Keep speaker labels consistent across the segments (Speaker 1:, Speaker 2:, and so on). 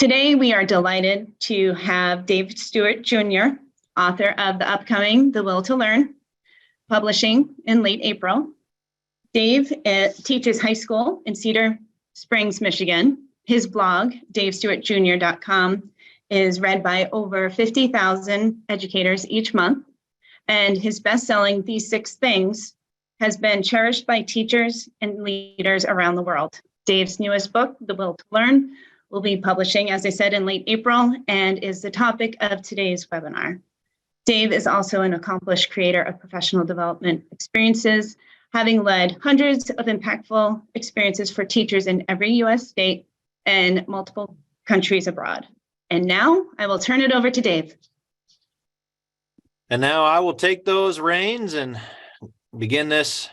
Speaker 1: Today, we are delighted to have Dave Stuart Jr., author of the upcoming The Will to Learn, publishing in late April. Dave teaches high school in Cedar Springs, Michigan. His blog, davestuartjr.com, is read by over 50,000 educators each month. And his best-selling These 6 Things has been cherished by teachers and leaders around the world. Dave's newest book, The Will to Learn, will be publishing, as I said, in late April and is the topic of today's webinar. Dave is also an accomplished creator of professional development experiences, having led hundreds of impactful experiences for teachers in every U.S. state and multiple countries abroad. And now I will turn it over to Dave.
Speaker 2: And now I will take those reins and begin this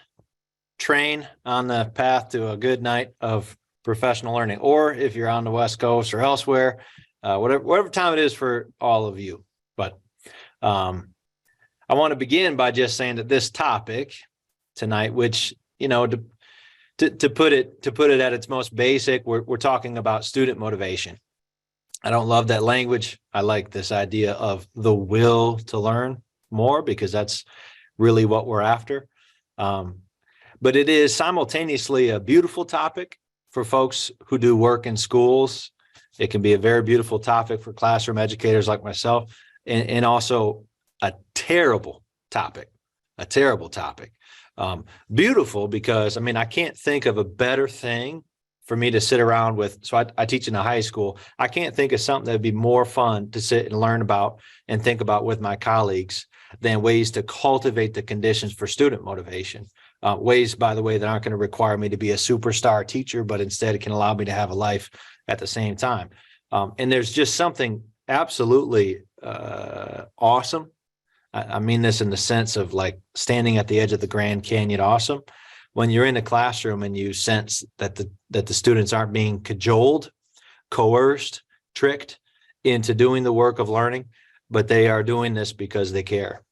Speaker 2: train on the path to a good night of professional learning, or if you're on the West Coast or elsewhere, whatever time it is for all of you. But I want to begin by just saying that this topic tonight, which, you know, to put it at its most basic, we're talking about student motivation. I don't love that language. I like this idea of the will to learn more, because that's really what we're after. But it is simultaneously a beautiful topic for folks who do work in schools. It can be a very beautiful topic for classroom educators like myself, and also a terrible topic. Beautiful because, I mean, I can't think of a better thing for me to sit around with. So I teach in a high school. I can't think of something that would be more fun to sit and learn about and think about with my colleagues than ways to cultivate the conditions for student motivation. Ways, by the way, that aren't going to require me to be a superstar teacher, but instead it can allow me to have a life at the same time. And there's just something absolutely awesome. I mean this in the sense of like standing at the edge of the Grand Canyon awesome. When you're in a classroom and you sense that the students aren't being cajoled, coerced, tricked into doing the work of learning, but they are doing this because they care.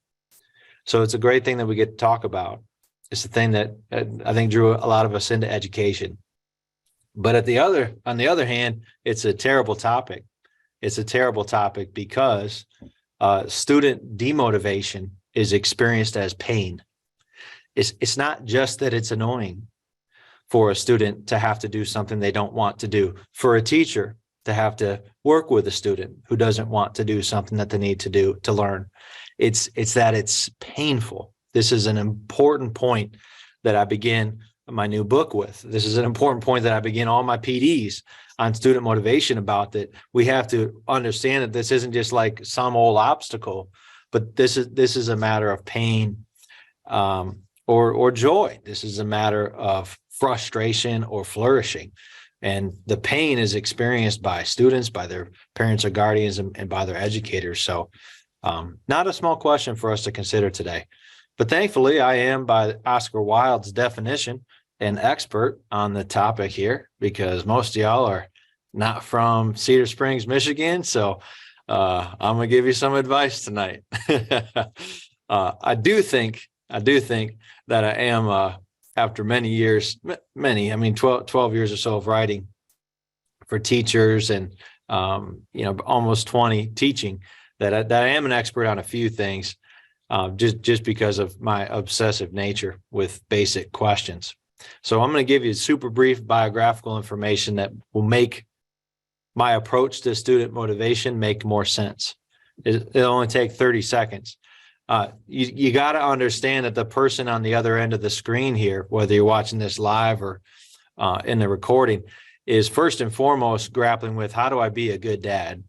Speaker 2: So it's a great thing that we get to talk about. It's the thing that I think drew a lot of us into education. But on the other hand, it's a terrible topic. It's a terrible topic because student demotivation is experienced as pain. It's not just that it's annoying for a student to have to do something they don't want to do, for a teacher to have to work with a student who doesn't want to do something that they need to do to learn. It's that it's painful. This is an important point that I begin my new book with. This is an important point that I begin all my PDs on student motivation about, that we have to understand that this isn't just like some old obstacle, but this is a matter of pain or joy. This is a matter of frustration or flourishing. And the pain is experienced by students, by their parents or guardians, and by their educators. So not a small question for us to consider today. But thankfully, I am, by Oscar Wilde's definition, an expert on the topic here, because most of y'all are not from Cedar Springs, Michigan. So I'm going to give you some advice tonight. I do think that I am, after many years, 12 years or so of writing for teachers and, almost 20 teaching, that I am an expert on a few things. Just because of my obsessive nature with basic questions. So I'm going to give you super brief biographical information that will make my approach to student motivation make more sense. It'll only take 30 seconds. You got to understand that the person on the other end of the screen here, whether you're watching this live or in the recording, is first and foremost grappling with, how do I be a good dad?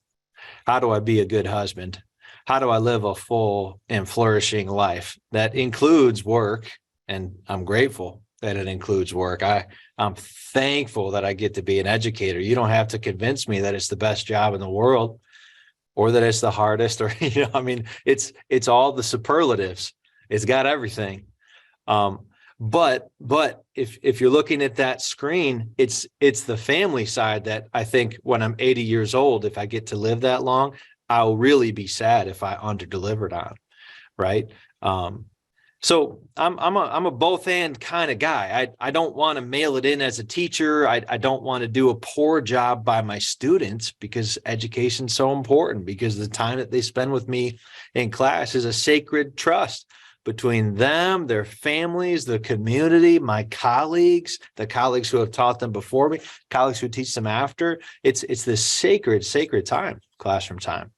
Speaker 2: How do I be a good husband? How do I live a full and flourishing life that includes work? And I'm grateful that it includes work. I'm thankful that I get to be an educator. You don't have to convince me that it's the best job in the world or that it's the hardest, or, it's all the superlatives. It's got everything. But if you're looking at that screen, it's the family side that I think when I'm 80 years old, if I get to live that long, I'll really be sad if I underdelivered on, right? So I'm a both and kind of guy. I don't want to mail it in as a teacher. I don't want to do a poor job by my students, because education's so important, because the time that they spend with me in class is a sacred trust between them, their families, the community, my colleagues, the colleagues who have taught them before me, colleagues who teach them after. It's this sacred time, classroom time.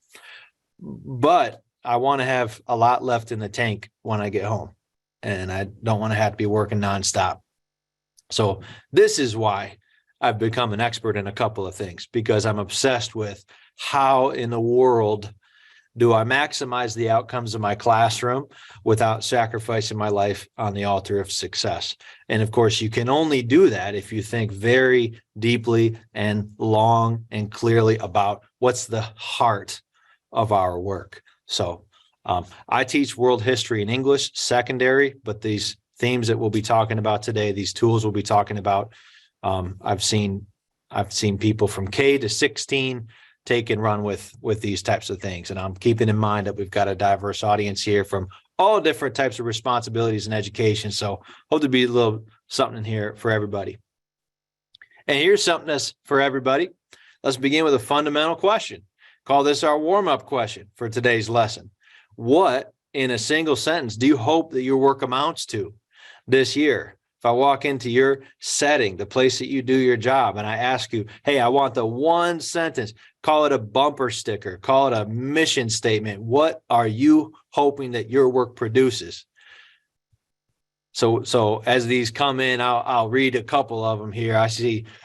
Speaker 2: But I want to have a lot left in the tank when I get home, and I don't want to have to be working nonstop. So this is why I've become an expert in a couple of things, because I'm obsessed with how in the world do I maximize the outcomes of my classroom without sacrificing my life on the altar of success. And of course, you can only do that if you think very deeply and long and clearly about what's the heart of our work. So I teach world history and English secondary, but these themes that we'll be talking about today, these tools we'll be talking about, I've seen people from K to 16 take and run with these types of things. And I'm keeping in mind that we've got a diverse audience here from all different types of responsibilities in education. So hope to be a little something in here for everybody. And here's something that's for everybody. Let's begin with a fundamental question. Call this our warm-up question for today's lesson. What, in a single sentence, do you hope that your work amounts to this year? If I walk into your setting, the place that you do your job, and I ask you, hey, I want the one sentence, call it a bumper sticker, call it a mission statement. What are you hoping that your work produces? So as these come in, I'll read a couple of them here. I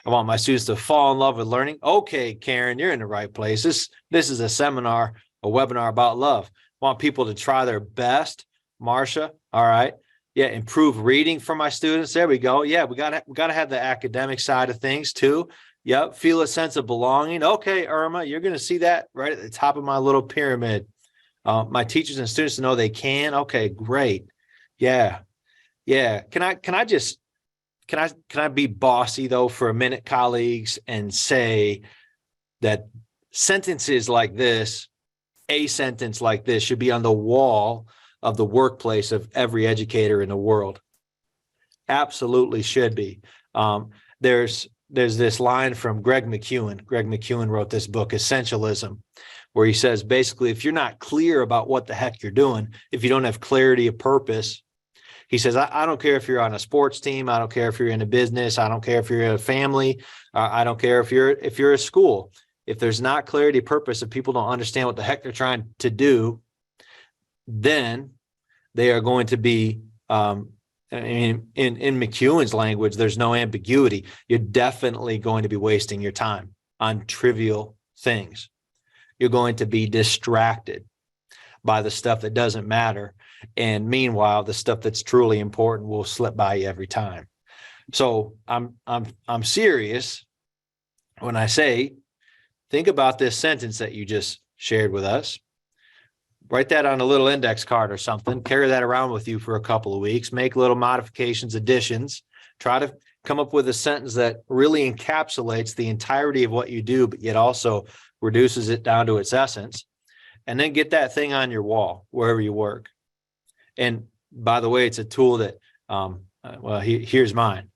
Speaker 2: want my students to fall in love with learning. Okay, Karen, you're in the right place. This is a seminar, a webinar about love. Want people to try their best. Marcia, all right. Yeah, improve reading for my students. There we go. Yeah, we gotta have the academic side of things too. Yep, feel a sense of belonging. Okay, Irma, you're gonna see that right at the top of my little pyramid. My teachers and students to know they can. Okay, great. Yeah. Can I be bossy though for a minute, colleagues, and say that sentences like this, a sentence like this, should be on the wall of the workplace of every educator in the world? Absolutely should be. There's this line from Greg McKeown. Greg McKeown wrote this book, Essentialism, where he says, basically, if you're not clear about what the heck you're doing, if you don't have clarity of purpose, he says, I don't care if you're on a sports team. I don't care if you're in a business. I don't care if you're in a family. I don't care if you're a school. If there's not clarity of purpose, if people don't understand what the heck they're trying to do, then they are going to be, in McEwen's language, there's no ambiguity. You're definitely going to be wasting your time on trivial things. You're going to be distracted by the stuff that doesn't matter. And meanwhile, the stuff that's truly important will slip by you every time. So I'm serious when I say, think about this sentence that you just shared with us. Write that on a little index card or something. Carry that around with you for a couple of weeks. Make little modifications, additions. Try to come up with a sentence that really encapsulates the entirety of what you do, but yet also reduces it down to its essence. And then get that thing on your wall wherever you work. And by the way, it's a tool that, here's mine.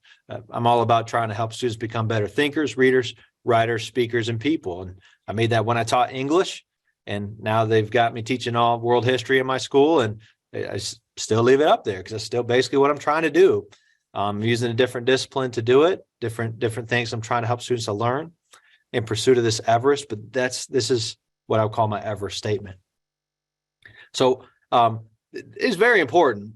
Speaker 2: I'm all about trying to help students become better thinkers, readers, writers, speakers, and people. And I made that when I taught English. And now they've got me teaching all world history in my school, and I still leave it up there because it's still basically what I'm trying to do. I'm using a different discipline to do it, different things I'm trying to help students to learn in pursuit of this Everest. But this is what I would call my Everest statement. So it's very important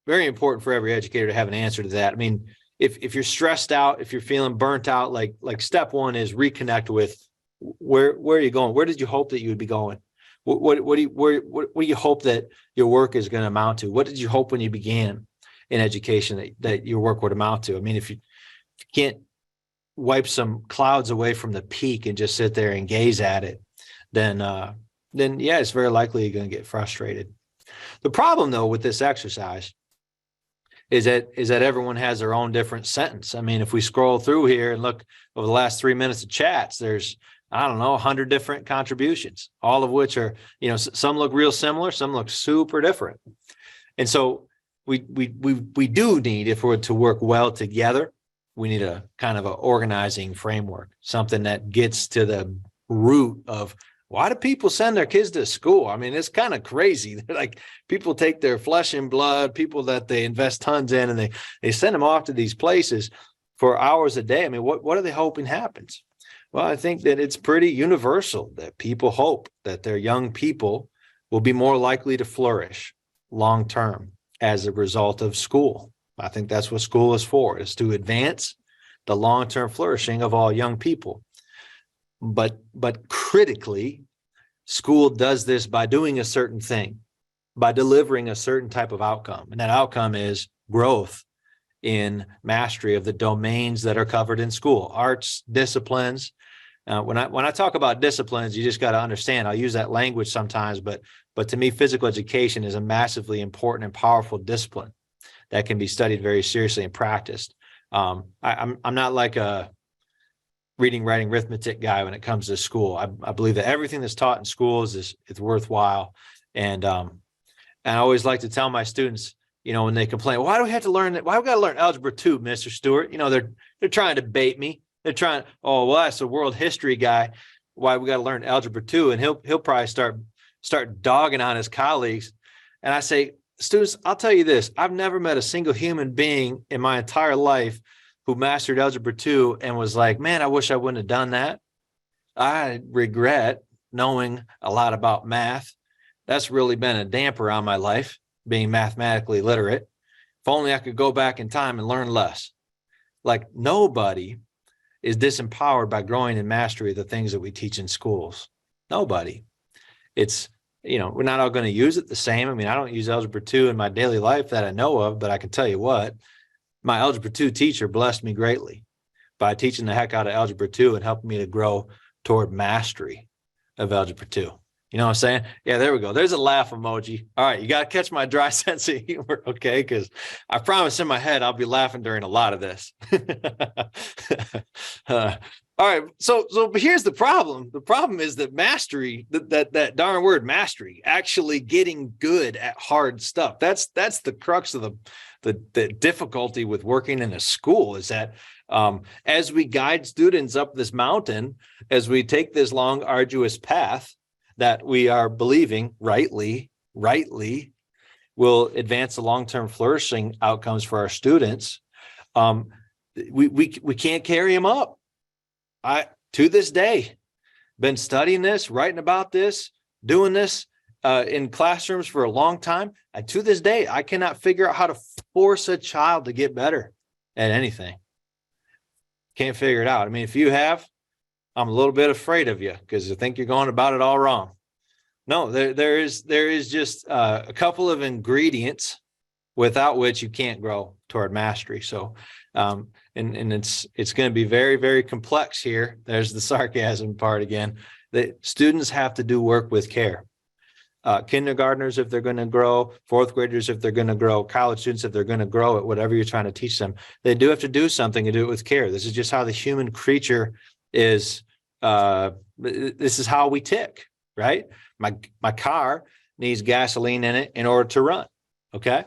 Speaker 2: for every educator to have an answer to that. I mean, if you're stressed out, if you're feeling burnt out, like step one is reconnect with where are you going? Where did you hope that you would be going? What do you hope that your work is going to amount to? What did you hope when you began in education that your work would amount to? I mean, if you can't wipe some clouds away from the peak and just sit there and gaze at it, then yeah, it's very likely you're going to get frustrated. The problem though with this exercise is that everyone has their own different sentence. I mean, if we scroll through here and look over the last 3 minutes of chats, there's, I don't know, 100 different contributions, all of which are, some look real similar, some look super different. And so we do need, if we're to work well together, we need a kind of an organizing framework, something that gets to the root of why do people send their kids to school? I mean, it's kind of crazy. They're like, people take their flesh and blood, people that they invest tons in, and they send them off to these places for hours a day. I mean, what are they hoping happens? Well, I think that it's pretty universal that people hope that their young people will be more likely to flourish long term as a result of school. I think that's what school is for, is to advance the long-term flourishing of all young people. But critically, school does this by doing a certain thing, by delivering a certain type of outcome. And that outcome is growth in mastery of the domains that are covered in school, arts, disciplines. When I talk about disciplines, you just got to understand, I'll use that language sometimes, but to me, physical education is a massively important and powerful discipline that can be studied very seriously and practiced. I'm not like a reading, writing, arithmetic guy when it comes to school. I believe that everything that's taught in schools is worthwhile. And I always like to tell my students, when they complain, why do we have to learn that? Why we got to learn algebra 2, Mr. Stuart? They're trying to bait me. They're trying, oh, well, that's a world history guy. Why we got to learn algebra 2? And he'll probably start dogging on his colleagues. And I say, students, I'll tell you this. I've never met a single human being in my entire life who mastered algebra 2 and was like, man, I wish I wouldn't have done that. I regret knowing a lot about math. That's really been a damper on my life, being mathematically literate. If only I could go back in time and learn less. Like, nobody is disempowered by growing in mastery of the things that we teach in schools. Nobody. It's, we're not all going to use it the same. I mean, I don't use algebra 2 in my daily life that I know of, but I can tell you what, my algebra 2 teacher blessed me greatly by teaching the heck out of algebra 2 and helping me to grow toward mastery of algebra 2. You know what I'm saying? Yeah, there we go. There's a laugh emoji. All right, you got to catch my dry sense of humor, okay? Because I promise in my head I'll be laughing during a lot of this. All right, so but here's the problem. The problem is that mastery, that darn word mastery, actually getting good at hard stuff. That's the crux of the difficulty with working in a school, is that as we guide students up this mountain, as we take this long, arduous path that we are believing rightly will advance the long-term flourishing outcomes for our students, we can't carry them up. To this day, been studying this, writing about this, doing this in classrooms for a long time. And to this day, I cannot figure out how to force a child to get better at anything. Can't figure it out. I mean, if you have, I'm a little bit afraid of you because I think you're going about it all wrong. No, there is just a couple of ingredients without which you can't grow toward mastery. So, and it's going to be very, very complex here. There's the sarcasm part again. The students have to do work with care. Kindergartners, if they're going to grow, fourth graders, if they're going to grow, college students, if they're going to grow at whatever you're trying to teach them, they do have to do something and do it with care. This is just how the human creature is. This is how we tick, right? My car needs gasoline in it in order to run. Okay.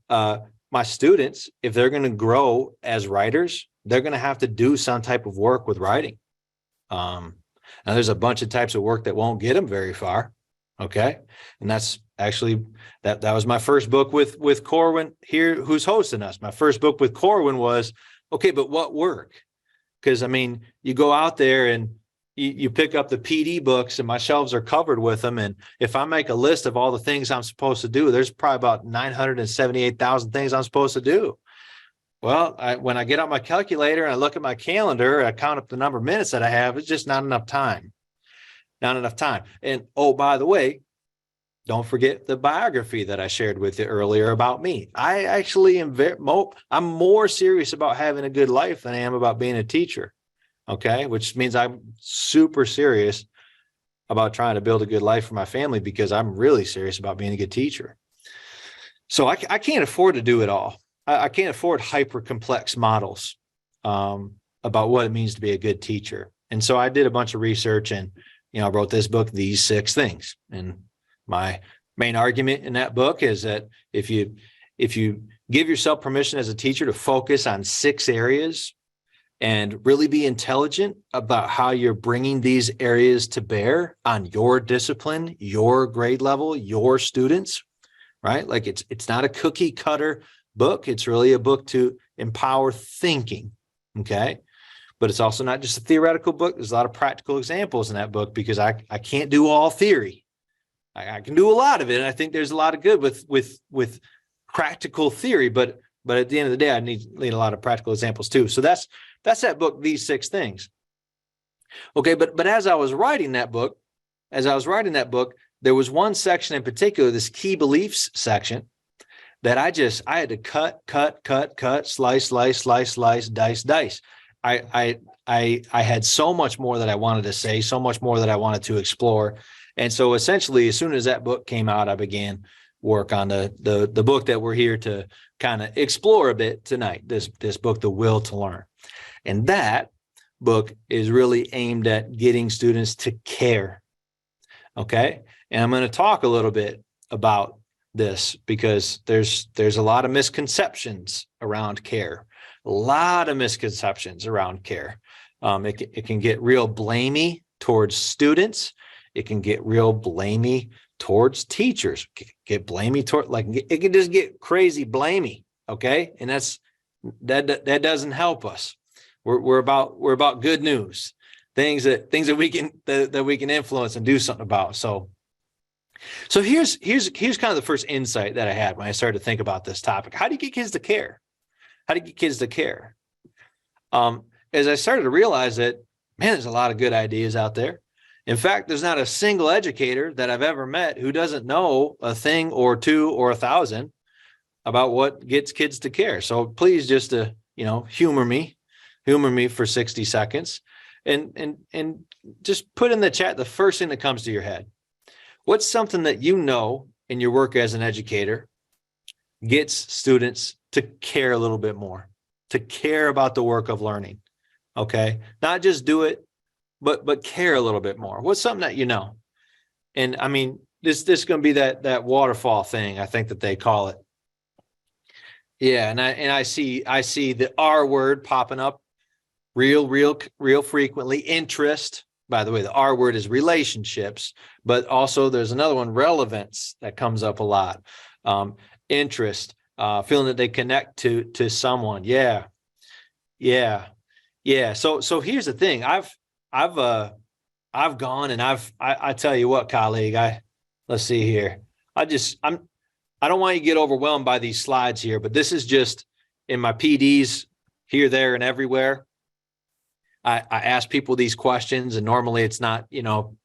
Speaker 2: My students, if they're going to grow as writers, they're going to have to do some type of work with writing. Now there's a bunch of types of work that won't get them very far. Okay. And that's actually, that was my first book with Corwin here, who's hosting us. My first book with Corwin was, okay, but what work? Because I mean, you go out there and you pick up the PD books and my shelves are covered with them. And if I make a list of all the things I'm supposed to do, there's probably about 978,000 things I'm supposed to do. Well, when I get out my calculator and I look at my calendar, I count up the number of minutes that I have, it's just not enough time. Not enough time. And oh, by the way, don't forget the biography that I shared with you earlier about me. I actually am I'm more serious about having a good life than I am about being a teacher. Okay, which means I'm super serious about trying to build a good life for my family because I'm really serious about being a good teacher. So I can't afford to do it all. I can't afford hyper complex models about what it means to be a good teacher. And so I did a bunch of research and, I wrote this book, These 6 Things. And my main argument in that book is that if you if you give yourself permission as a teacher to focus on 6 areas and really be intelligent about how you're bringing these areas to bear on your discipline, your grade level, your students, right? Like it's not a cookie cutter book. It's really a book to empower thinking. Okay. But it's also not just a theoretical book. There's a lot of practical examples in that book because I can't do all theory. I can do a lot of it. And I think there's a lot of good with practical theory, but at the end of the day, I need a lot of practical examples too. So that's that book, These 6 Things. Okay. But as I was writing that book, there was one section in particular, this key beliefs section, that I had to cut, slice, dice. I had so much more that I wanted to say, so much more that I wanted to explore. And so essentially, as soon as that book came out, I began work on the book that we're here to kind of explore a bit tonight, this book, The Will to Learn. And that book is really aimed at getting students to care. Okay. And I'm going to talk a little bit about this because there's a lot of misconceptions around care. A lot of misconceptions around care. It can get real blamey towards students. It can get real blamey towards teachers. Get blamey toward, like, it can just get crazy blamey. Okay, and that doesn't help us. We're about good news, things that we can influence and do something about. So here's kind of the first insight that I had when I started to think about this topic. How do you get kids to care? As I started to realize that, man, there's a lot of good ideas out there. In fact, there's not a single educator that I've ever met who doesn't know a thing or 2 or 1,000 about what gets kids to care. So please just humor me for 60 seconds and just put in the chat the first thing that comes to your head. What's something that you know in your work as an educator gets students to care a little bit more, to care about the work of learning? Okay, not just do it, but care a little bit more. What's something that you know? And I mean, this is going to be that waterfall thing, I think that they call it. Yeah, and I see the R word popping up real frequently. Interest. By the way, the R word is relationships, but also there's another one, relevance, that comes up a lot. Interest, feeling that they connect to someone. Yeah. So here's the thing. I've gone and I tell you what, colleague, let's see here. I don't want you to get overwhelmed by these slides here, but this is just in my PDs here, there, and everywhere. I ask people these questions, and normally it's not, 1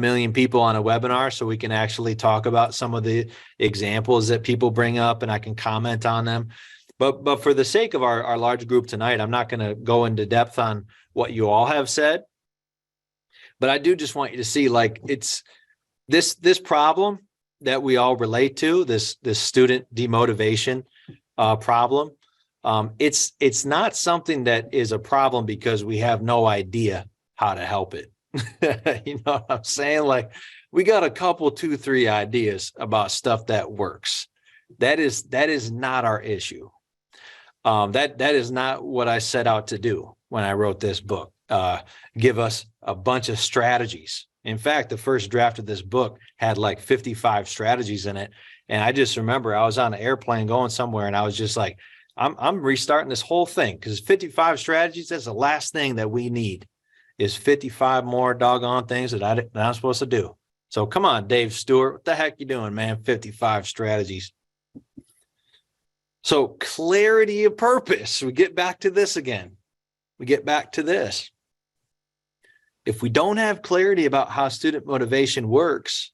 Speaker 2: million people on a webinar, so we can actually talk about some of the examples that people bring up and I can comment on them. But for the sake of our large group tonight, I'm not going to go into depth on what you all have said. But I do just want you to see, like, it's this problem that we all relate to, this student demotivation problem. It's not something that is a problem because we have no idea how to help it. You know what I'm saying? Like, we got a couple, 2, 3 ideas about stuff that works. That is not our issue. That is not what I set out to do when I wrote this book. Give us a bunch of strategies. In fact, the first draft of this book had like 55 strategies in it. And I just remember I was on an airplane going somewhere and I was just like, I'm restarting this whole thing because 55 strategies, that's the last thing that we need, is 55 more doggone things that I'm supposed to do. So come on, Dave Stuart, what the heck you doing, man? 55 strategies. So clarity of purpose. We get back to this again. If we don't have clarity about how student motivation works,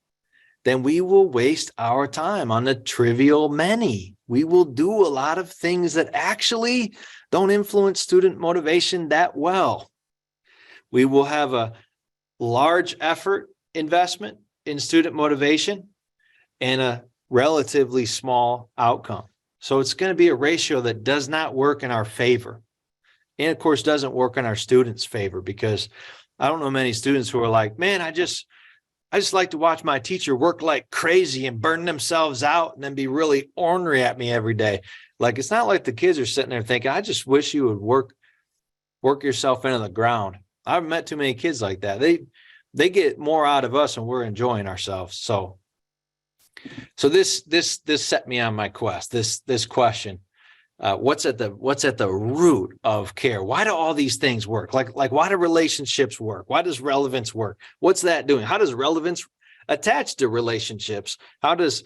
Speaker 2: then we will waste our time on the trivial many. We will do a lot of things that actually don't influence student motivation that well. We will have a large effort investment in student motivation and a relatively small outcome. So it's going to be a ratio that does not work in our favor. And of course, doesn't work in our students' favor, because I don't know many students who are like, man, I just I just like to watch my teacher work like crazy and burn themselves out and then be really ornery at me every day. Like, it's not like the kids are sitting there thinking, I just wish you would work yourself into the ground. I've met too many kids like that. They get more out of us and we're enjoying ourselves. So this set me on my quest. This question, what's at the root of care? Why do all these things work? Like why do relationships work? Why does relevance work? What's that doing? How does relevance attach to relationships? How does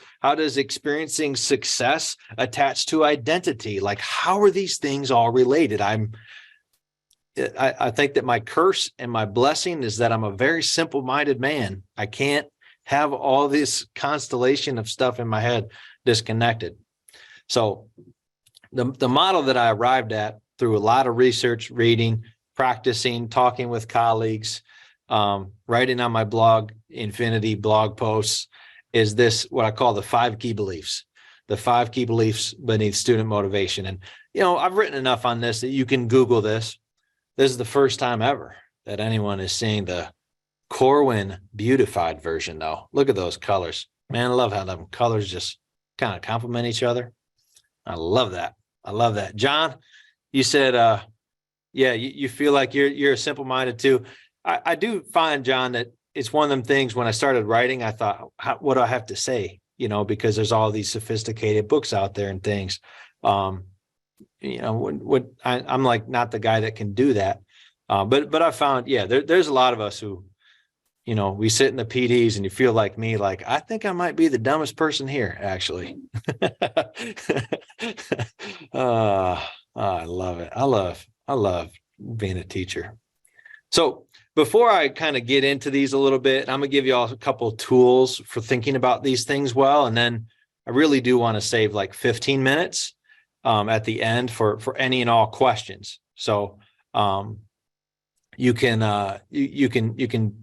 Speaker 2: experiencing success attach to identity? Like, how are these things all related? I think that my curse and my blessing is that I'm a very simple-minded man. I can't have all this constellation of stuff in my head disconnected. So the model that I arrived at through a lot of research, reading, practicing, talking with colleagues, writing on my blog, Infinity blog posts, is this, what I call the 5 key beliefs, the 5 key beliefs beneath student motivation. And, I've written enough on this that you can Google this. This is the first time ever that anyone is seeing the Corwin beautified version, though. Look at those colors. Man, I love how them colors just kind of complement each other. I love that. I love that. John, you said, yeah, you feel like you're simple-minded too. I do find, John, that it's one of them things when I started writing, I thought, what do I have to say? Because there's all these sophisticated books out there and things. I'm like not the guy that can do that. But I found, yeah, there's a lot of us who, we sit in the PDs and you feel like me, like, I think I might be the dumbest person here, actually. I love it. I love being a teacher. So before I kind of get into these a little bit, I'm gonna give you all a couple of tools for thinking about these things well. And then I really do want to save like 15 minutes at the end for any and all questions. So you can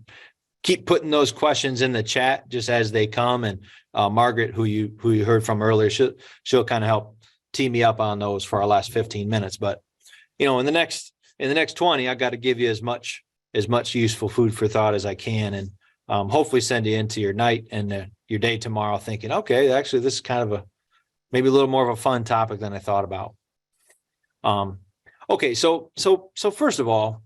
Speaker 2: keep putting those questions in the chat just as they come. And Margaret, who you heard from earlier, she'll kind of help tee me up on those for our last 15 minutes. But in the next 20, I got to give you as much useful food for thought as I can, and hopefully send you into your night and your day tomorrow thinking, okay, actually this is kind of maybe a little more of a fun topic than I thought about. Okay, so first of all,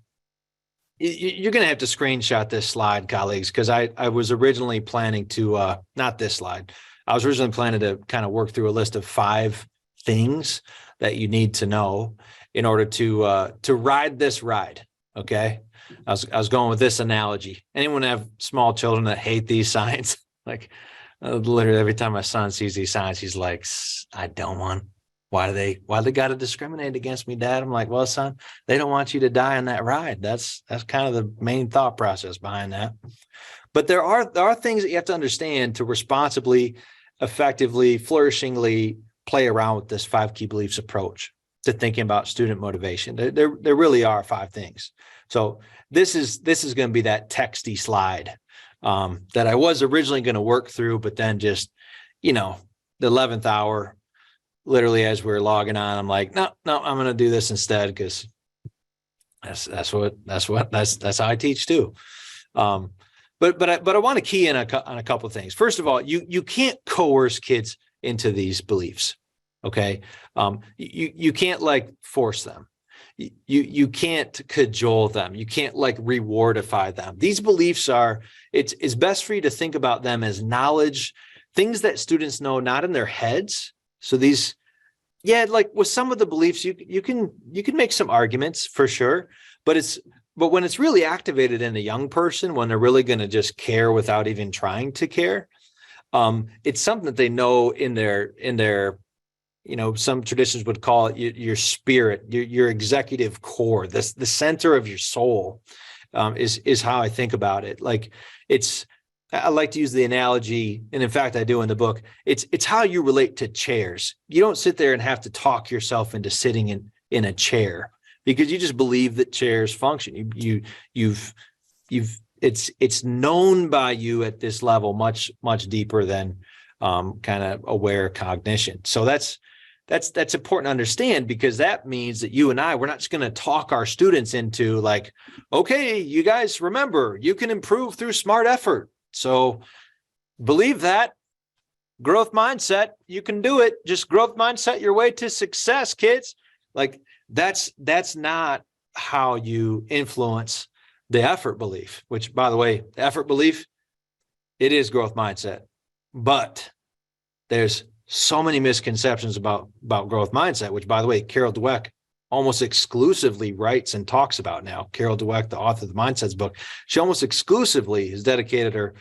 Speaker 2: you're going to have to screenshot this slide, colleagues, because I was originally planning to, not this slide. I was originally planning to kind of work through a list of 5 things that you need to know in order to ride this ride. Okay. I was going with this analogy. Anyone have small children that hate these signs? Like literally every time my son sees these signs, he's like, I don't want. Why do they got to discriminate against me, Dad? I'm like, well, son, they don't want you to die on that ride. That's kind of the main thought process behind that. But there are things that you have to understand to responsibly, effectively, flourishingly play around with this 5 key beliefs approach to thinking about student motivation. There really are 5 things. So this is going to be that texty slide that I was originally going to work through, but then just, the 11th hour, literally as we're logging on, I'm like, no, I'm going to do this instead because that's how I teach too. But I want to key in on a couple of things. First of all, you can't coerce kids into these beliefs. Okay. You can't like force them. You can't cajole them. You can't like rewardify them. These beliefs it's best for you to think about them as knowledge, things that students know, not in their heads. So these, like with some of the beliefs, you can make some arguments for sure, but when it's really activated in a young person, when they're really going to just care without even trying to care, it's something that they know in their some traditions would call it your spirit, your executive core, the center of your soul, is how I think about it. Like I like to use the analogy, and in fact, I do in the book. It's how you relate to chairs. You don't sit there and have to talk yourself into sitting in a chair because you just believe that chairs function. It's known by you at this level much deeper than kind of aware cognition. So that's important to understand, because that means that you and we're not just going to talk our students into like, okay, you guys remember, you can improve through smart effort. So believe that. Growth mindset, you can do it. Just growth mindset your way to success, kids. Like that's not how you influence the effort belief, which, by the way, the effort belief, it is growth mindset. But there's so many misconceptions about growth mindset, which, by the way, Carol Dweck almost exclusively writes and talks about now. Carol Dweck, the author of the Mindsets book, she almost exclusively has dedicated her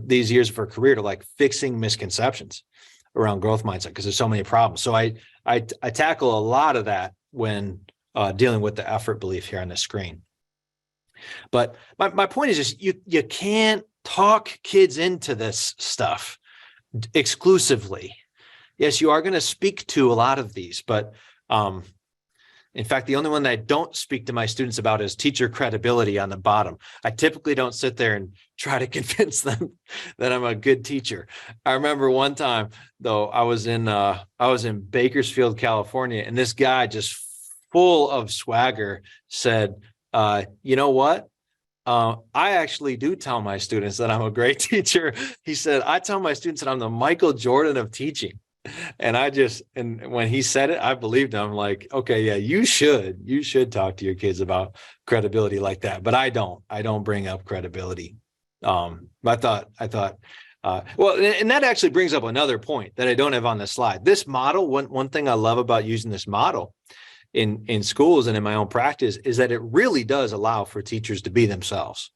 Speaker 2: these years of her career to like fixing misconceptions around growth mindset, because there's so many problems. So I tackle a lot of that when dealing with the effort belief here on the screen. But my point is just you can't talk kids into this stuff exclusively. Yes, you are going to speak to a lot of these, but in fact, the only one that I don't speak to my students about is teacher credibility on the bottom. I typically don't sit there and try to convince them that I'm a good teacher. I remember one time, though, I was in Bakersfield, California, and this guy, just full of swagger, said, you know what? I actually do tell my students that I'm a great teacher. He said, I tell my students that I'm the Michael Jordan of teaching. And when he said it, I believed him. I'm like, okay, yeah, you should talk to your kids about credibility like that. But I don't bring up credibility. I thought, well, and that actually brings up another point that I don't have on the slide. This model, one thing I love about using this model in schools and in my own practice is that it really does allow for teachers to be themselves.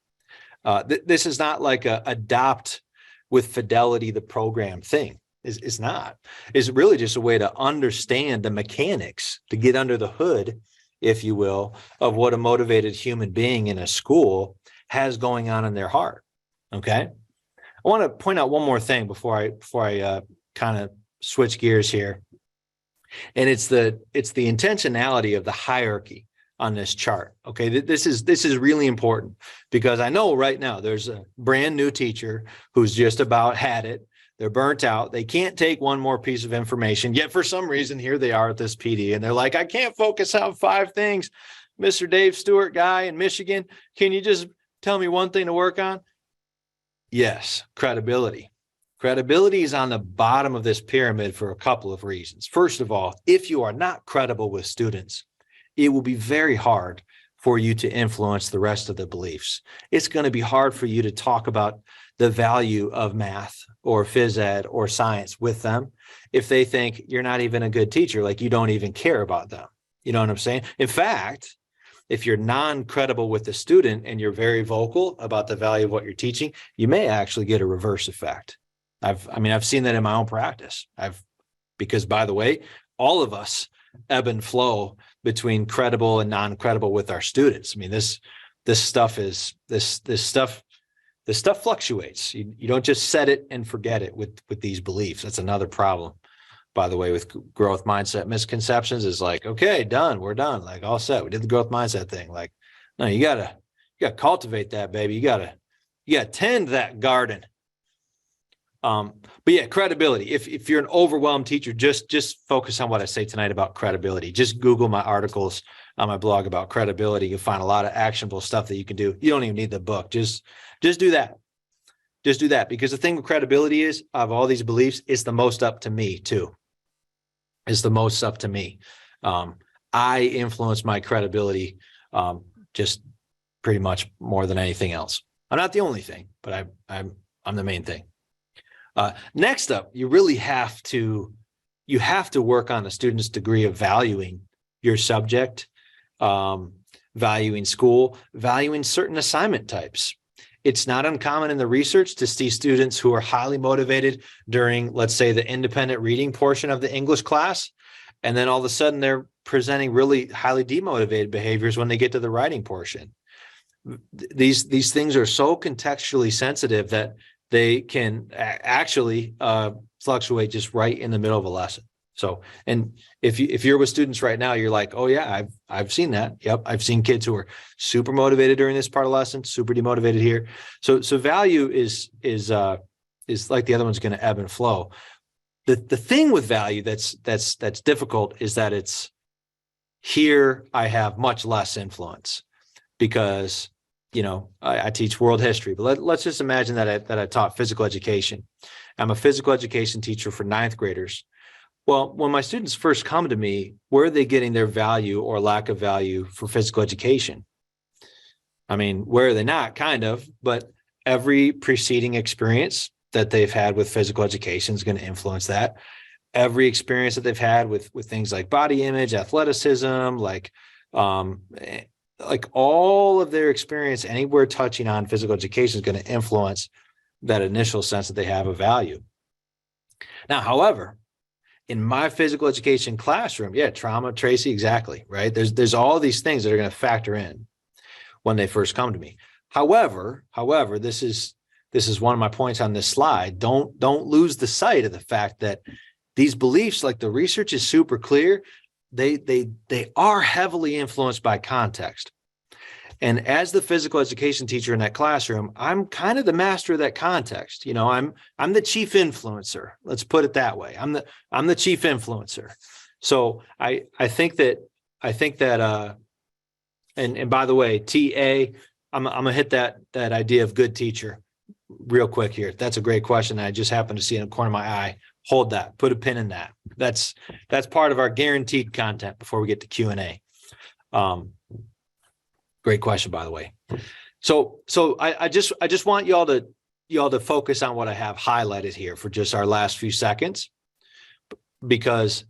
Speaker 2: This is not like a adopt with fidelity the program thing. It's not. It's really just a way to understand the mechanics, to get under the hood, if you will, of what a motivated human being in a school has going on in their heart. Okay. I want to point out one more thing before I kind of switch gears here. And it's the intentionality of the hierarchy on this chart. Okay. This is really important, because I know right now there's a brand new teacher who's just about had it. They're burnt out. They can't take one more piece of information. Yet for some reason, here they are at this PD, and they're like, I can't focus on 5 things. Mr. Dave Stuart guy in Michigan, can you just tell me one thing to work on? Yes, credibility. Credibility is on the bottom of this pyramid for a couple of reasons. First of all, if you are not credible with students, it will be very hard for you to influence the rest of the beliefs. It's going to be hard for you to talk about the value of math or phys ed or science with them if they think you're not even a good teacher, like you don't even care about them. You know what I'm saying? In fact, if you're non-credible with the student and you're very vocal about the value of what you're teaching, you may actually get a reverse effect. I've seen that in my own practice. Because by the way, all of us ebb and flow between credible and non-credible with our students. I mean, this stuff fluctuates. You don't just set it and forget it with these beliefs. That's another problem, by the way, with growth mindset misconceptions, is like, okay, done. We're done. Like, all set. We did the growth mindset thing. Like, no, you gotta cultivate that, baby. You gotta tend that garden. But yeah, credibility. If you're an overwhelmed teacher, just focus on what I say tonight about credibility. Just Google my articles on my blog about credibility. You'll find a lot of actionable stuff that you can do. You don't even need the book. Just do that. Just do that. Because the thing with credibility is, of all these beliefs, it's the most up to me too. It's the most up to me. I influence my credibility just pretty much more than anything else. I'm not the only thing, but I'm the main thing. Next up, you really have to work on the student's degree of valuing your subject, valuing school, valuing certain assignment types. It's not uncommon in the research to see students who are highly motivated during, let's say, the independent reading portion of the English class, and then all of a sudden they're presenting really highly demotivated behaviors when they get to the writing portion. These things are so contextually sensitive that they can actually fluctuate just right in the middle of a lesson. So, and if you're with students right now, you're like, oh yeah, I've seen that. Yep, I've seen kids who are super motivated during this part of the lesson, super demotivated here. So value is like the other one's going to ebb and flow. The thing with value that's difficult is that it's here. I have much less influence because I teach world history, but let's just imagine that I taught physical education. I'm a physical education teacher for ninth graders. Well, when my students first come to me, where are they getting their value or lack of value for physical education? I mean, where are they not? Kind of, but every preceding experience that they've had with physical education is going to influence that. Every experience that they've had with things like body image, athleticism, like all of their experience anywhere touching on physical education is going to influence that initial sense that they have of value. Now, however, in my physical education classroom, trauma, Tracy, exactly, right? There's all these things that are going to factor in when they first come to me. However, this is one of my points on this slide. Don't lose the sight of the fact that these beliefs, like the research is super clear, they are heavily influenced by context. And as the physical education teacher in that classroom, I'm kind of the master of that context. I'm the chief influencer. Let's put it that way. I'm the chief influencer. So I think that and by the way, TA, I'm gonna hit that idea of good teacher real quick here. That's a great question. I just happened to see it in the corner of my eye. Hold that. Put a pin in that. That's part of our guaranteed content before we get to Q&A. Great question, by the way. So I just want y'all to focus on what I have highlighted here for just our last few seconds, because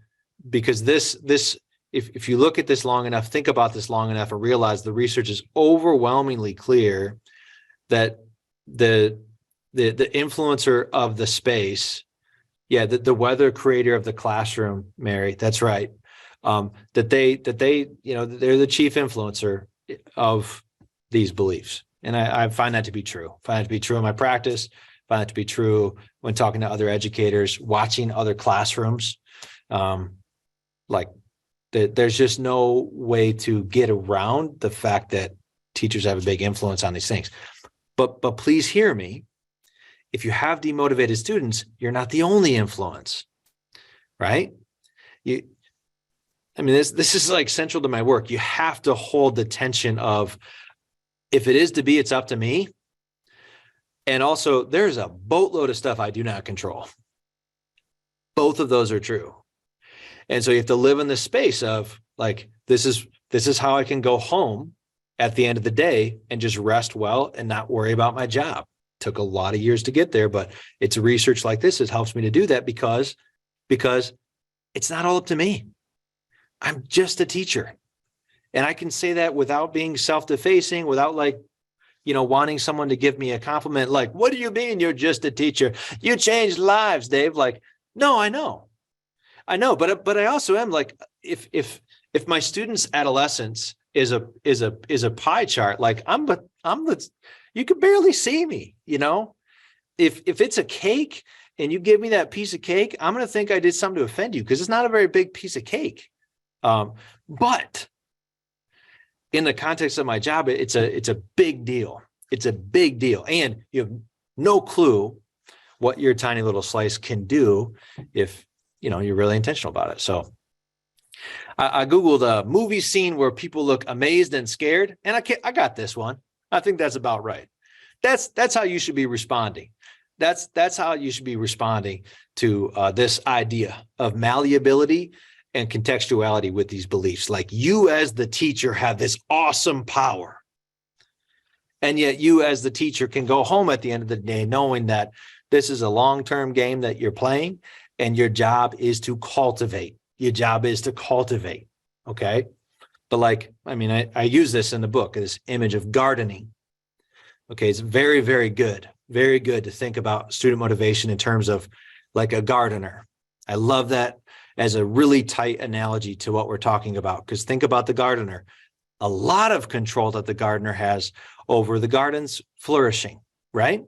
Speaker 2: this if you look at this long enough, think about this long enough, and realize the research is overwhelmingly clear that the influencer of the space, the weather creator of the classroom, Mary, that's right, that they they're the chief influencer of these beliefs. And I find that to be true. I find that to be true in my practice. I find that to be true when talking to other educators, watching other classrooms. There's just no way to get around the fact that teachers have a big influence on these things. But please hear me. If you have demotivated students, you're not the only influence, right? This is like central to my work. You have to hold the tension of, if it is to be, it's up to me. And also, there's a boatload of stuff I do not control. Both of those are true. And so you have to live in the space of this is how I can go home at the end of the day and just rest well and not worry about my job. Took a lot of years to get there, but it's research like this that helps me to do that because it's not all up to me. I'm just a teacher. And I can say that without being self-defacing, without wanting someone to give me a compliment. Like, what do you mean you're just a teacher? You changed lives, Dave. No, I know. But I also am if my students' adolescence is a pie chart, you can barely see me, if it's a cake and you give me that piece of cake, I'm going to think I did something to offend you because it's not a very big piece of cake. But in the context of my job, it's a big deal. It's a big deal. And you have no clue what your tiny little slice can do if, you're really intentional about it. So I Googled a movie scene where people look amazed and scared. And I got this one. I think that's about right. That's how you should be responding. That's how you should be responding to this idea of malleability and contextuality with these beliefs. Like, you as the teacher have this awesome power. And yet you as the teacher can go home at the end of the day knowing that this is a long-term game that you're playing and your job is to cultivate. Your job is to cultivate. Okay. But I use this in the book, this image of gardening. Okay. It's very, very good. Very good to think about student motivation in terms of like a gardener. I love that as a really tight analogy to what we're talking about, because think about the gardener. A lot of control that the gardener has over the garden's flourishing, right?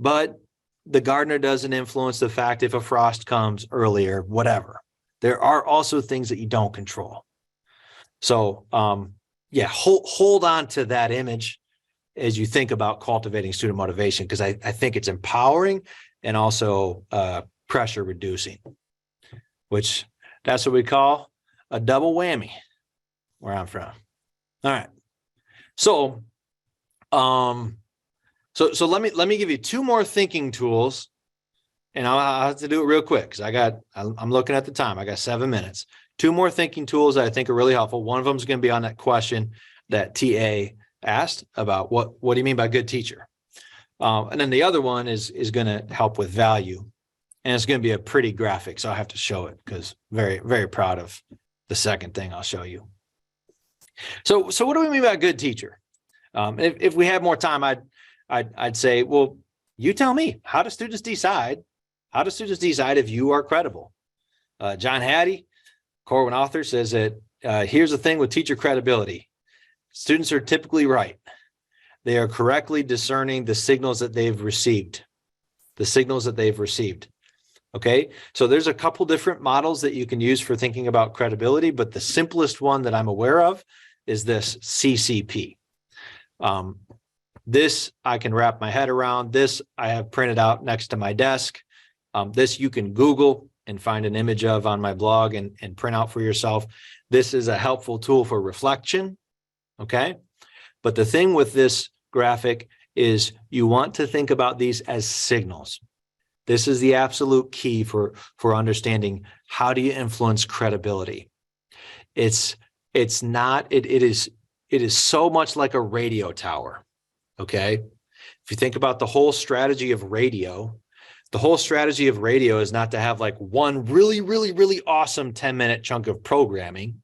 Speaker 2: But the gardener doesn't influence the fact if a frost comes earlier, whatever. There are also things that you don't control. So hold on to that image as you think about cultivating student motivation, because I think it's empowering and also pressure reducing, which that's what we call a double whammy where I'm from. All right. So So let me give you two more thinking tools, and I'll have to do it real quick because I'm looking at the time. I got 7 minutes. Two more thinking tools that I think are really helpful. One of them is going to be on that question that TA asked about what do you mean by good teacher? And then the other one is going to help with value, and it's going to be a pretty graphic, so I have to show it because very, very proud of the second thing I'll show you. So what do we mean by a good teacher? If we had more time, I'd say, well, you tell me, how do students decide? How do students decide if you are credible? John Hattie, Corwin author, says that here's the thing with teacher credibility. Students are typically right. They are correctly discerning the signals that they've received. The signals that they've received. Okay, so there's a couple different models that you can use for thinking about credibility, but the simplest one that I'm aware of is this CCP. This I can wrap my head around. This I have printed out next to my desk. This you can Google and find an image of on my blog and print out for yourself. This is a helpful tool for reflection. Okay, but the thing with this graphic is you want to think about these as signals. This is the absolute key for understanding how do you influence credibility. It is so much like a radio tower. Okay. If you think about the whole strategy of radio, the whole strategy of radio is not to have like one really, really, really awesome 10-minute chunk of programming.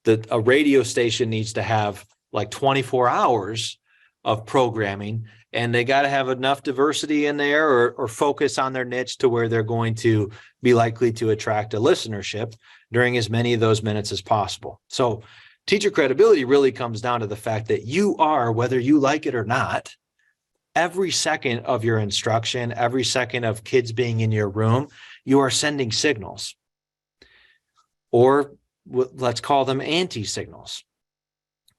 Speaker 2: A radio station needs to have like 24 hours of programming, and they got to have enough diversity in there or focus on their niche to where they're going to be likely to attract a listenership during as many of those minutes as possible. So teacher credibility really comes down to the fact that you are, whether you like it or not, every second of your instruction, every second of kids being in your room, you are sending signals, or let's call them anti-signals,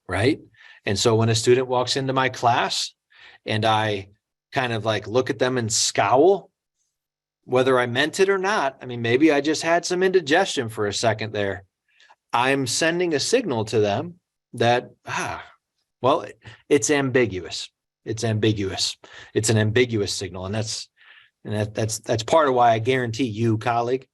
Speaker 2: right? And so when a student walks into my class and I kind of like look at them and scowl, whether I meant it or not, I mean, maybe I just had some indigestion for a second there. I'm sending a signal to them that, well, it's ambiguous. It's ambiguous. It's an ambiguous signal. And that's part of why I guarantee you, colleague,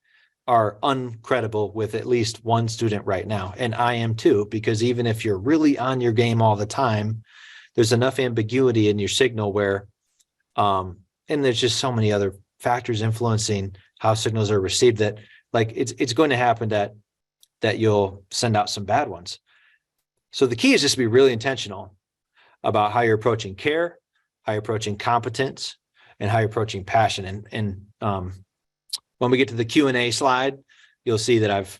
Speaker 2: are uncredible with at least one student right now. And I am too, because even if you're really on your game all the time, there's enough ambiguity in your signal where, and there's just so many other factors influencing how signals are received that like it's going to happen that you'll send out some bad ones. So the key is just to be really intentional about how you're approaching care, how you're approaching competence, and how you're approaching passion. And when we get to the Q&A slide, you'll see that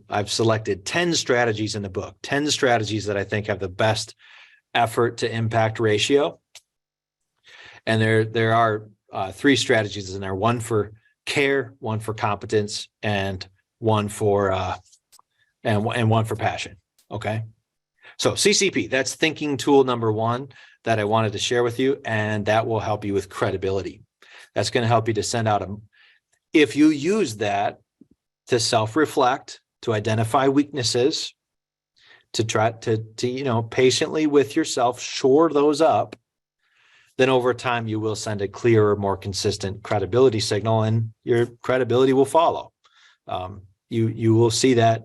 Speaker 2: I've selected 10 strategies in the book, 10 strategies that I think have the best effort to impact ratio. And there are 3 strategies in there: one for care, one for competence, and one for one for passion. Okay. So CCP, that's thinking tool number 1 that I wanted to share with you, and that will help you with credibility. That's going to help you to send out if you use that to self-reflect, to identify weaknesses, to try to patiently with yourself shore those up, then over time you will send a clearer, more consistent credibility signal, and your credibility will follow. You will see that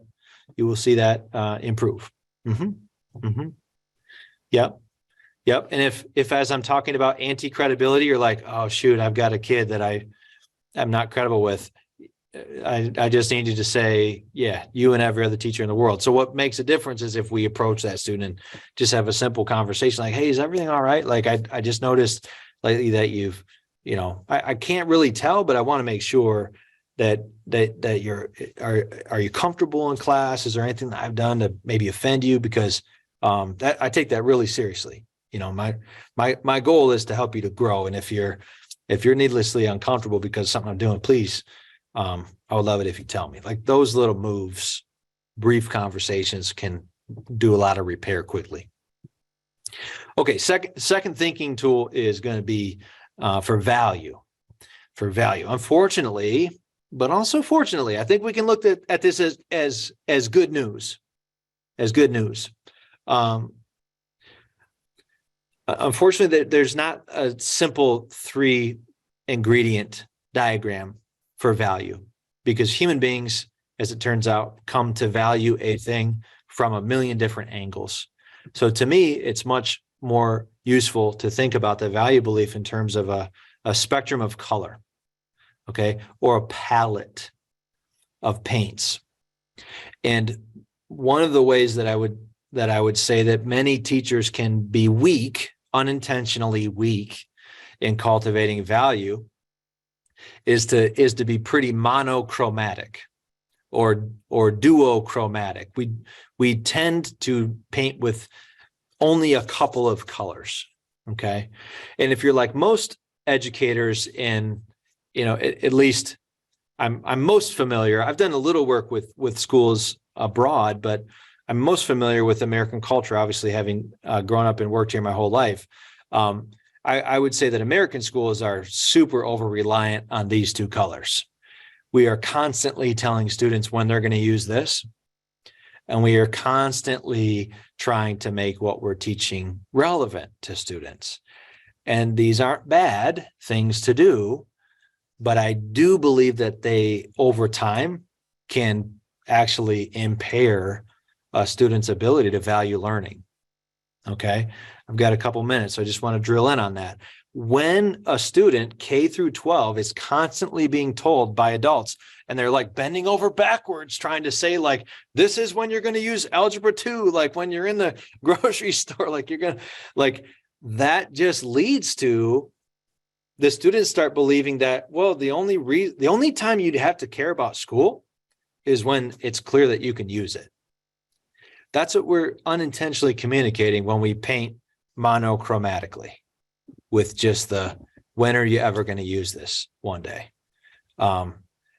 Speaker 2: improve. Yep. And if as I'm talking about anti-credibility, you're like, oh shoot, I've got a kid that I'm not credible with, I just need you to say, yeah, you and every other teacher in the world. So what makes a difference is if we approach that student and just have a simple conversation like, hey, is everything all right? Like I just noticed lately that you've, I can't really tell, but I want to make sure that are you comfortable in class? Is there anything that I've done to maybe offend you? Because that I take that really seriously. My goal is to help you to grow. And if you're needlessly uncomfortable because of something I'm doing, please, I would love it if you tell me. Like those little moves, brief conversations can do a lot of repair quickly. Okay, second thinking tool is going to be for value. Unfortunately, but also fortunately, I think we can look at this as good news. Unfortunately, there's not a simple 3-ingredient diagram for value, because human beings, as it turns out, come to value a thing from a million different angles. So to me, it's much more useful to think about the value belief in terms of a spectrum of color, okay, or a palette of paints. And one of the ways that I would say that many teachers can be weak, unintentionally weak, in cultivating value is to be pretty monochromatic or duochromatic. We tend to paint with only a couple of colors, okay? And if you're like most educators in, at least I'm most familiar. I've done a little work with schools abroad, but I'm most familiar with American culture, obviously having grown up and worked here my whole life. I would say that American schools are super over-reliant on these two colors. We are constantly telling students when they're going to use this, and we are constantly trying to make what we're teaching relevant to students. And these aren't bad things to do, but I do believe that they, over time, can actually impair a student's ability to value learning. Okay, I've got a couple minutes, so I just want to drill in on that. When a student K through 12 is constantly being told by adults, and they're like bending over backwards trying to say, like, this is when you're going to use algebra 2, like when you're in the grocery store, like you're going to, like, that just leads to the students start believing that, well, the only time you'd have to care about school is when it's clear that you can use it. That's what we're unintentionally communicating when we paint monochromatically with just the, when are you ever going to use this one day?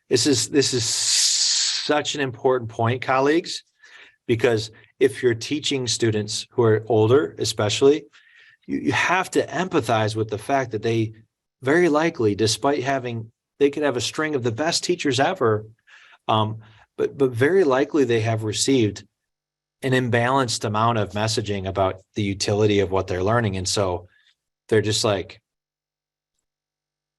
Speaker 2: This is such an important point, colleagues, because if you're teaching students who are older, especially, you have to empathize with the fact that they very likely, despite they could have a string of the best teachers ever, but very likely they have received an imbalanced amount of messaging about the utility of what they're learning. And so they're just like,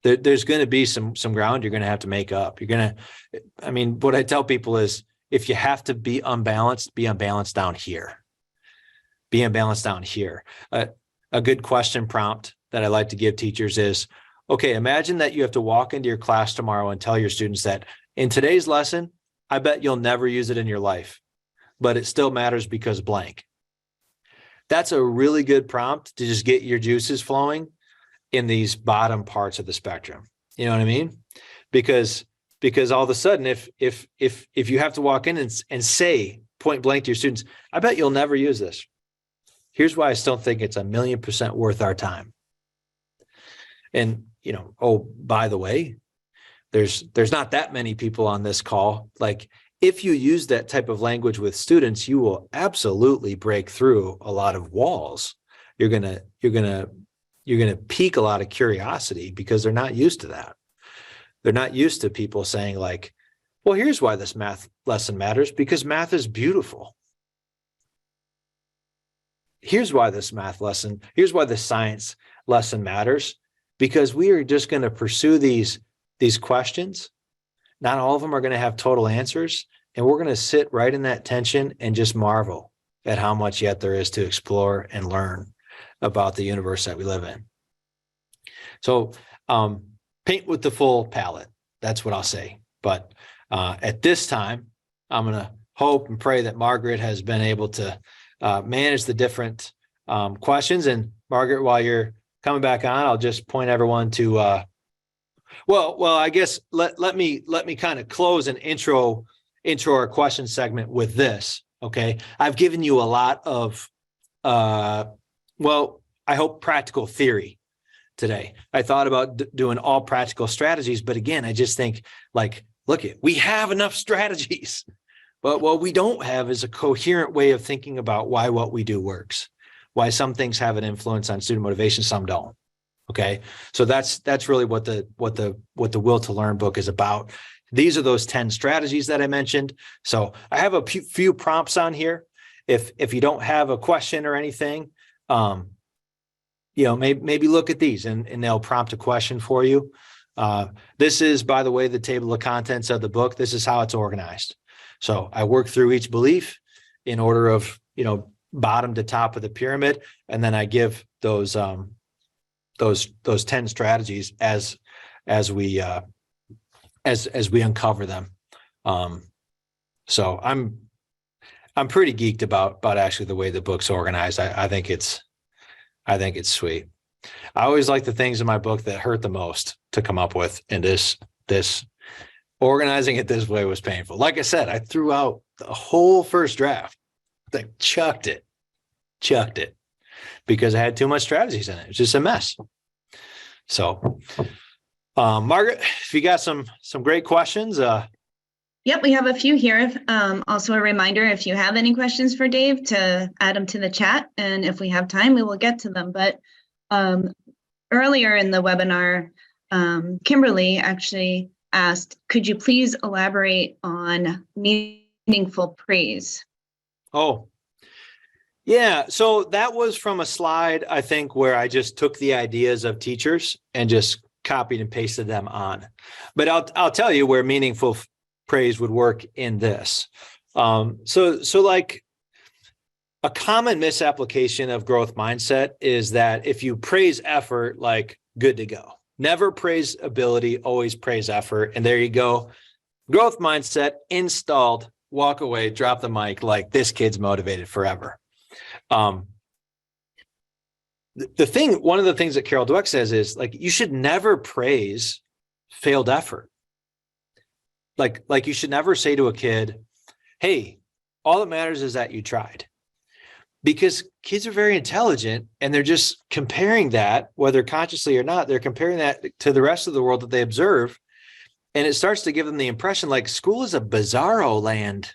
Speaker 2: there's going to be some ground you're going to have to make up. What I tell people is, if you have to be unbalanced down here. Be unbalanced down here. A good question prompt that I like to give teachers is, okay, imagine that you have to walk into your class tomorrow and tell your students that in today's lesson, I bet you'll never use it in your life, but it still matters because blank. That's a really good prompt to just get your juices flowing in these bottom parts of the spectrum. You know what I mean? Because all of a sudden, if you have to walk in and say point blank to your students, I bet you'll never use this. Here's why I still think it's 1,000,000% worth our time. And, oh, by the way, there's not that many people on this call. Like, if you use that type of language with students, you will absolutely break through a lot of walls. You're gonna pique a lot of curiosity because they're not used to that. They're not used to people saying, like, well, here's why this math lesson matters, because math is beautiful. Here's why this science lesson matters, because we are just going to pursue these questions. Not all of them are going to have total answers, and we're going to sit right in that tension and just marvel at how much yet there is to explore and learn about the universe that we live in. So paint with the full palette. That's what I'll say. But at this time, I'm going to hope and pray that Margaret has been able to manage the different questions. And Margaret, while you're coming back on, I'll just point everyone to, I guess let me kind of close an intro our question segment with this. Okay. I've given you a lot of, I hope practical theory today. I thought about doing all practical strategies, but again, I just think, like, we have enough strategies, but what we don't have is a coherent way of thinking about why what we do works, why some things have an influence on student motivation, some don't. Okay. So that's really what the Will to Learn book is about. These are those 10 strategies that I mentioned. So I have a few prompts on here. If you don't have a question or anything, maybe look at these and they'll prompt a question for you. This is, by the way, the table of contents of the book. This is how it's organized. So I work through each belief in order of, bottom to top of the pyramid. And then I give those 10 strategies as we uncover them. So I'm pretty geeked about actually the way the book's organized. I think it's sweet. I always like the things in my book that hurt the most to come up with. And this organizing it this way was painful. Like I said, I threw out the whole first draft. I chucked it because I had too much strategies in it. It's just a mess. So, Margaret, if you got some great questions,
Speaker 1: Yep, we have a few here. Also a reminder, if you have any questions for Dave, to add them to the chat. And if we have time, we will get to them. But earlier in the webinar, Kimberly actually asked, could you please elaborate on meaningful praise?
Speaker 2: Oh, yeah. So that was from a slide, I think, where I just took the ideas of teachers and just copied and pasted them on. But I'll tell you where meaningful praise would work in this. So like a common misapplication of growth mindset is that if you praise effort, like good to go. Never praise ability, always praise effort. And there you go. Growth mindset installed, walk away, drop the mic, like this kid's motivated forever. One of the things that Carol Dweck says is like, you should never praise failed effort. Like you should never say to a kid, hey, all that matters is that you tried. Because kids are very intelligent and they're just comparing that, whether consciously or not, they're comparing that to the rest of the world that they observe. And it starts to give them the impression like school is a bizarro land.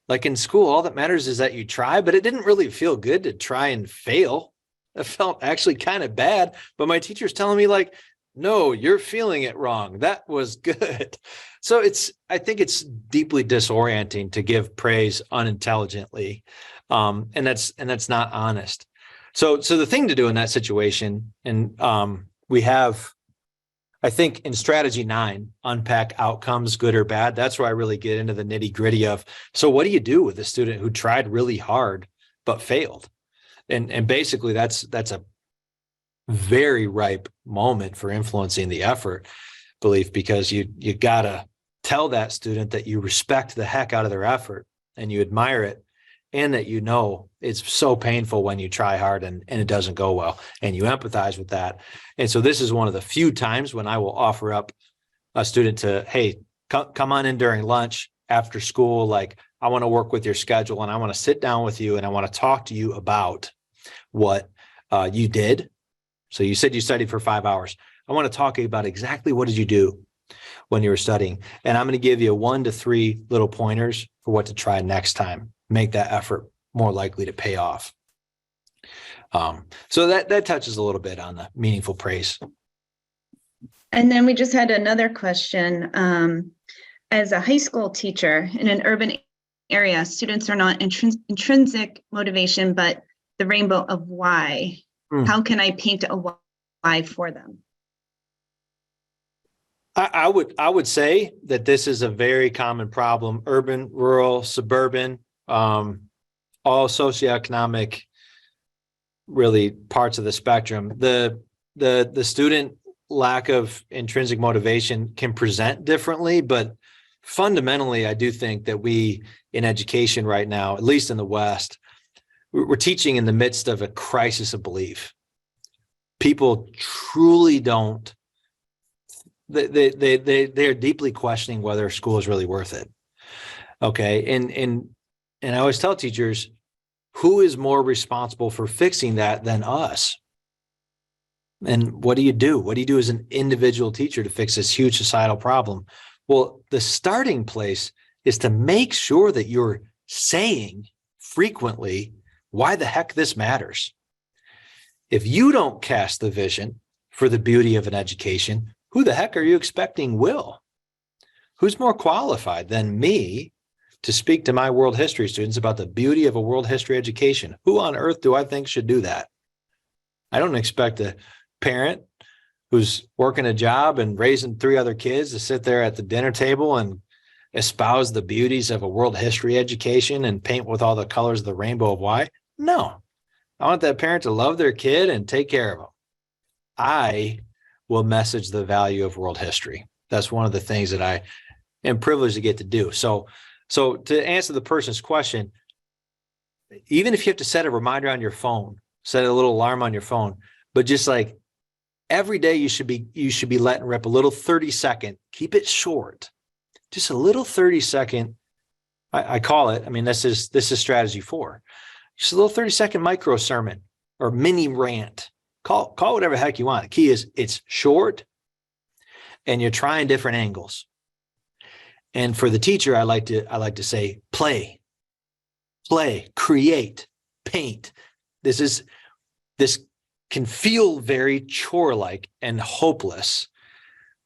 Speaker 2: Like in school, all that matters is that you try, but it didn't really feel good to try and fail. It felt actually kind of bad. But my teacher's telling me like, no, you're feeling it wrong. That was good. So I think it's deeply disorienting to give praise unintelligently. And that's not honest. So the thing to do in that situation, and we have, I think in strategy 9, unpack outcomes, good or bad. That's where I really get into the nitty gritty of, so what do you do with a student who tried really hard, but failed? And basically that's a very ripe moment for influencing the effort belief, because you gotta tell that student that you respect the heck out of their effort and you admire it, and that it's so painful when you try hard and it doesn't go well, and you empathize with that. And so this is one of the few times when I will offer up a student to, hey, come on in during lunch after school. Like, I want to work with your schedule and I want to sit down with you and I want to talk to you about what you did. So you said you studied for 5 hours. I want to talk to you about exactly what did you do when you were studying. And I'm going to give you 1 to 3 little pointers for what to try next time. Make that effort more likely to pay off. So that touches a little bit on the meaningful praise.
Speaker 1: And then we just had another question. As a high school teacher in an urban area, students are not intrinsic motivation, but the rainbow of why. How can I paint a why for them?
Speaker 2: I would say that this is a very common problem. Urban, rural, suburban, all socioeconomic, really parts of the spectrum. The student lack of intrinsic motivation can present differently, but fundamentally, I do think that we in education right now, at least in the West, we're teaching in the midst of a crisis of belief. People truly don't. They're deeply questioning whether school is really worth it. Okay, and I always tell teachers, who is more responsible for fixing that than us? And what do you do? What do you do as an individual teacher to fix this huge societal problem? Well, the starting place is to make sure that you're saying frequently why the heck this matters. If you don't cast the vision for the beauty of an education, who the heck are you expecting will? Who's more qualified than me to speak to my world history students about the beauty of a world history education? Who on earth do I think should do that? I don't expect a parent who's working a job and raising 3 other kids to sit there at the dinner table and espouse the beauties of a world history education and paint with all the colors of the rainbow of why. No, I want that parent to love their kid and take care of them. I will message the value of world history. That's one of the things that I am privileged to get to do. So to answer the person's question, even if you have to set a reminder on your phone, set a little alarm on your phone, but just like every day you should be letting rip a little 30-second, keep it short, just a little 30-second. I call it, I mean, this is strategy 4, just a little 30-second micro sermon or mini rant. Call whatever the heck you want. The key is it's short and you're trying different angles. And for the teacher, I like to say, play, create, paint. This can feel very chore-like and hopeless,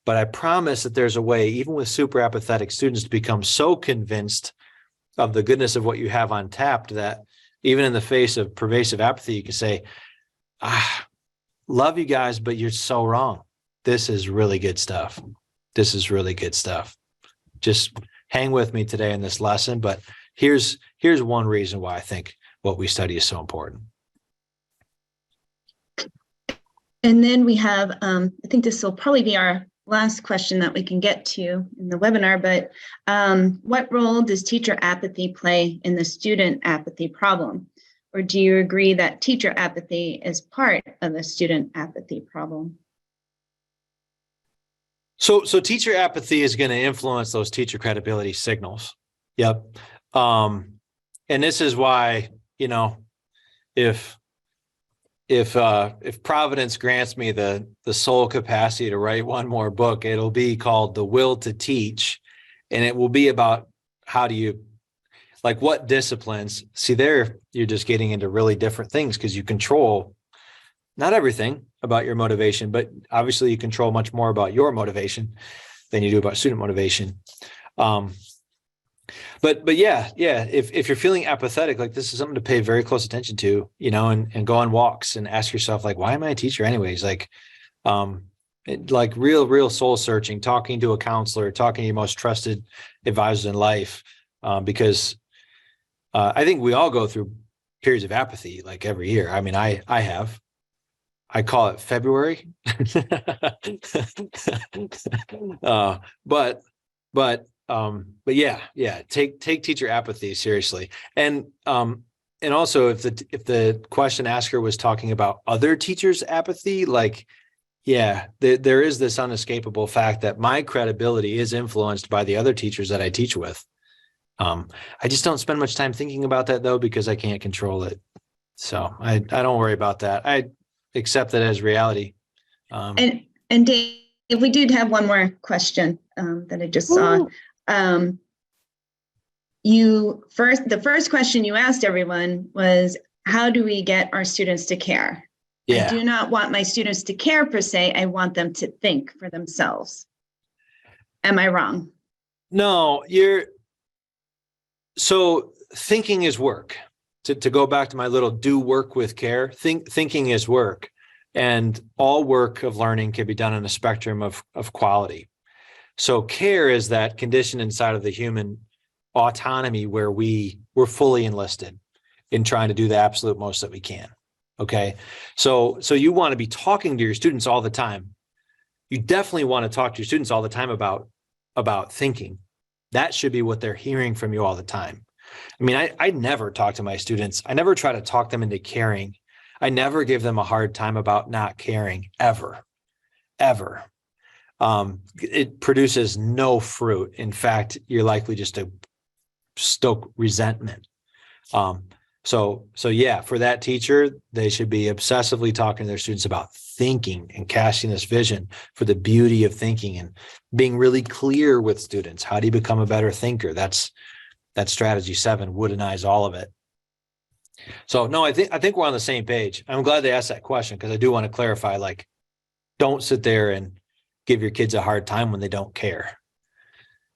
Speaker 2: but I promise that there's a way, even with super apathetic students, to become so convinced of the goodness of what you have on tap that even in the face of pervasive apathy, you can say, love you guys, but you're so wrong. This is really good stuff. This is really good stuff. Just hang with me today in this lesson, but here's one reason why I think what we study is so important.
Speaker 1: And then we have, I think this will probably be our last question that we can get to in the webinar, but what role does teacher apathy play in the student apathy problem? Or do you agree that teacher apathy is part of the student apathy problem?
Speaker 2: So teacher apathy is going to influence those teacher credibility signals. Yep. And this is why, if Providence grants me the sole capacity to write one more book, it'll be called The Will to Teach. And it will be about how do you, like what disciplines, see there, you're just getting into really different things because you control not everything about your motivation, but obviously you control much more about your motivation than you do about student motivation. But yeah, if you're feeling apathetic, like this is something to pay very close attention to, and go on walks and ask yourself, like, why am I a teacher anyways? Like real soul searching, talking to a counselor, talking to your most trusted advisors in life, because I think we all go through periods of apathy like every year. I mean, I call it February, but yeah, take teacher apathy seriously. And also if the question asker was talking about other teachers' apathy, like, yeah, there is this unescapable fact that my credibility is influenced by the other teachers that I teach with. I just don't spend much time thinking about that though, because I can't control it. So I don't worry about that. I accept it as reality.
Speaker 1: And Dave, we did have one more question that I just saw. The first question you asked everyone was, how do we get our students to care? Yeah. I do not want my students to care per se. I want them to think for themselves. Am I wrong?
Speaker 2: No, so thinking is work. To go back to my little do work with care, thinking is work. And all work of learning can be done on a spectrum of quality. So care is that condition inside of the human autonomy where we're fully enlisted in trying to do the absolute most that we can. Okay. So you want to be talking to your students all the time. You definitely want to talk to your students all the time about thinking. That should be what they're hearing from you all the time. I mean, I never talk to my students. I never try to talk them into caring. I never give them a hard time about not caring, ever. It produces no fruit. In fact, you're likely just to stoke resentment. So yeah, for that teacher, they should be obsessively talking to their students about thinking and casting this vision for the beauty of thinking and being really clear with students. How do you become a better thinker? That's strategy 7, woodenize all of it. So no, I think we're on the same page. I'm glad they asked that question because I do want to clarify, like, don't sit there and give your kids a hard time when they don't care.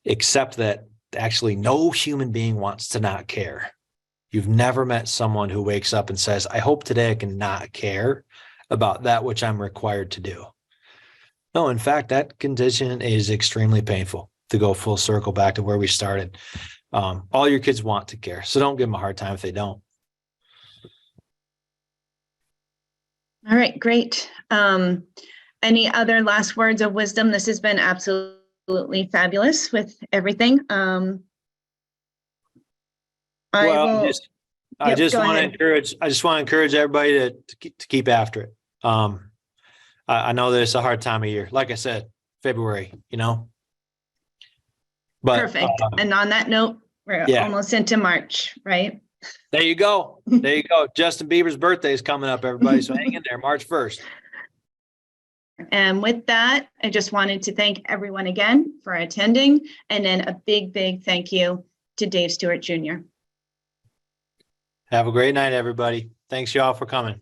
Speaker 2: Except that actually no human being wants to not care. You've never met someone who wakes up and says, I hope today I can not care. about that which I'm required to do. No, in fact, that condition is extremely painful, to go full circle back to where we started. All your kids want to care, so don't give them a hard time if they don't.
Speaker 1: All right, great. Any other last words of wisdom? This has been absolutely fabulous with everything. I
Speaker 2: just
Speaker 1: go
Speaker 2: want to
Speaker 1: ahead.
Speaker 2: encourage everybody to keep after it. I know that it's a hard time of year. Like I said, February, but
Speaker 1: Perfect. And on that note, we're almost into March, right?
Speaker 2: There you go. There you go. Justin Bieber's birthday is coming up, everybody. So hang in there, March 1st.
Speaker 1: And with that, I just wanted to thank everyone again for attending. And then a big, big thank you to Dave Stuart Jr.
Speaker 2: Have a great night, everybody. Thanks y'all for coming.